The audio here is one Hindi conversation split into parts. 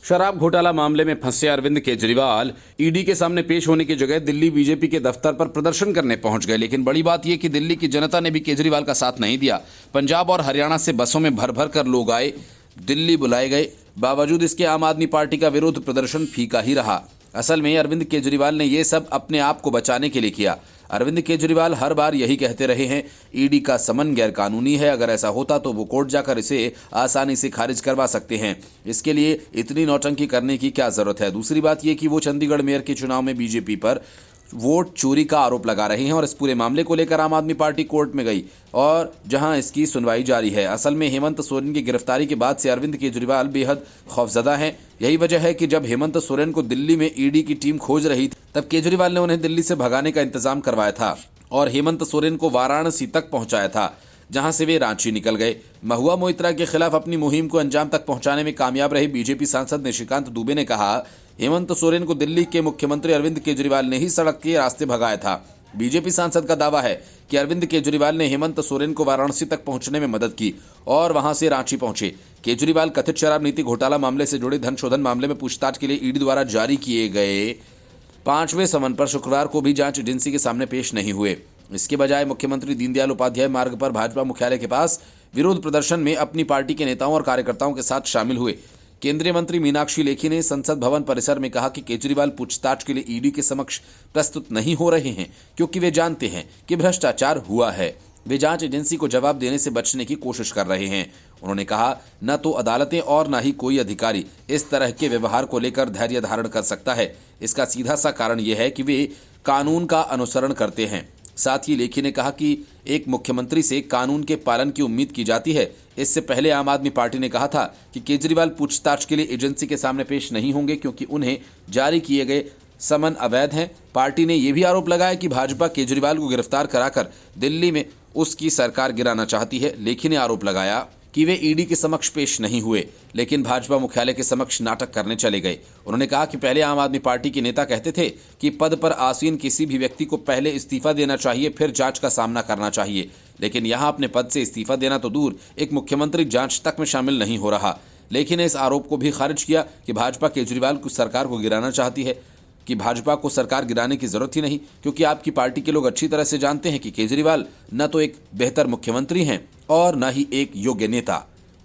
शराब घोटाला मामले में फंसे अरविंद केजरीवाल ईडी के सामने पेश होने की जगह दिल्ली बीजेपी के दफ्तर पर प्रदर्शन करने पहुंच गए। लेकिन बड़ी बात यह कि दिल्ली की जनता ने भी केजरीवाल का साथ नहीं दिया। पंजाब और हरियाणा से बसों में भर भर कर लोग आए, दिल्ली बुलाए गए। बावजूद इसके आम आदमी पार्टी का विरोध प्रदर्शन फीका ही रहा। असल में अरविंद केजरीवाल ने ये सब अपने आप को बचाने के लिए किया। अरविंद केजरीवाल हर बार यही कहते रहे हैं, ईडी का समन गैरकानूनी है। अगर ऐसा होता तो वो कोर्ट जाकर इसे आसानी से खारिज करवा सकते हैं। इसके लिए इतनी नौटंकी करने की क्या जरूरत है। दूसरी बात यह कि वो चंडीगढ़ मेयर के चुनाव में बीजेपी पर वोट चोरी का आरोप लगा रहे हैं और इस पूरे मामले को लेकर आम आदमी पार्टी कोर्ट में गई और जहां इसकी सुनवाई जारी है। असल में हेमंत सोरेन की गिरफ्तारी के बाद से अरविंद केजरीवाल बेहद खौफजदा हैं। यही वजह है कि जब हेमंत सोरेन को दिल्ली में ईडी की टीम खोज रही थी, तब केजरीवाल ने उन्हें दिल्ली से भगाने का इंतजाम करवाया था और हेमंत सोरेन को वाराणसी तक पहुंचाया था, जहां से वे रांची निकल गए। महुआ मोइत्रा के खिलाफ अपनी मुहिम को अंजाम तक पहुंचाने में कामयाब रहे बीजेपी सांसद निशिकांत दुबे ने कहा, हेमंत सोरेन को दिल्ली के मुख्यमंत्री अरविंद केजरीवाल ने ही सड़क के रास्ते भगाया था। बीजेपी सांसद का दावा है कि अरविंद केजरीवाल ने हेमंत सोरेन को वाराणसी तक पहुंचने में मदद की और वहां से रांची पहुंचे। केजरीवाल कथित शराब नीति घोटाला मामले से जुड़े धन शोधन मामले में पूछताछ के लिए ईडी द्वारा जारी किए गए 5वें समन पर शुक्रवार को भी जांच एजेंसी के सामने पेश नहीं हुए। इसके बजाय मुख्यमंत्री दीनदयाल उपाध्याय मार्ग पर भाजपा मुख्यालय के पास विरोध प्रदर्शन में अपनी पार्टी के नेताओं और कार्यकर्ताओं के साथ शामिल हुए। केंद्रीय मंत्री मीनाक्षी लेखी ने संसद भवन परिसर में कहा कि केजरीवाल पूछताछ के लिए ईडी के समक्ष प्रस्तुत नहीं हो रहे हैं क्योंकि वे जानते हैं कि भ्रष्टाचार हुआ है। वे जांच एजेंसी को जवाब देने से बचने की कोशिश कर रहे हैं। उन्होंने कहा, न तो अदालतें और न ही कोई अधिकारी इस तरह के व्यवहार को लेकर धैर्य धारण कर सकता है। इसका सीधा सा कारण यह है कि वे कानून का अनुसरण करते हैं। साथ ही लेखी ने कहा कि एक मुख्यमंत्री से कानून के पालन की उम्मीद की जाती है। इससे पहले आम आदमी पार्टी ने कहा था कि केजरीवाल पूछताछ के लिए एजेंसी के सामने पेश नहीं होंगे क्योंकि उन्हें जारी किए गए समन अवैध हैं। पार्टी ने यह भी आरोप लगाया कि भाजपा केजरीवाल को गिरफ्तार कराकर दिल्ली में उसकी सरकार गिराना चाहती है। लेखी ने आरोप लगाया कि वे ईडी के समक्ष पेश नहीं हुए, लेकिन भाजपा मुख्यालय के समक्ष नाटक करने चले गए। उन्होंने कहा कि पहले आम आदमी पार्टी के नेता कहते थे कि पद पर आसीन किसी भी व्यक्ति को पहले इस्तीफा देना चाहिए, फिर जांच का सामना करना चाहिए। लेकिन यहां अपने पद से इस्तीफा देना तो दूर, एक मुख्यमंत्री जांच तक में शामिल नहीं हो रहा। लेखी ने इस आरोप को भी खारिज किया कि भाजपा केजरीवाल को सरकार को गिराना चाहती है, कि भाजपा को सरकार गिराने की जरूरत ही नहीं क्योंकि आपकी पार्टी के लोग अच्छी तरह से जानते हैं कि केजरीवाल न तो एक बेहतर मुख्यमंत्री हैं और न ही एक योग्य नेता।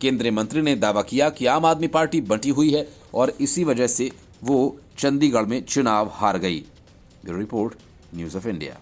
केंद्रीय मंत्री ने दावा किया कि आम आदमी पार्टी बंटी हुई है और इसी वजह से वो चंडीगढ़ में चुनाव हार गई। Bureau report, news of India.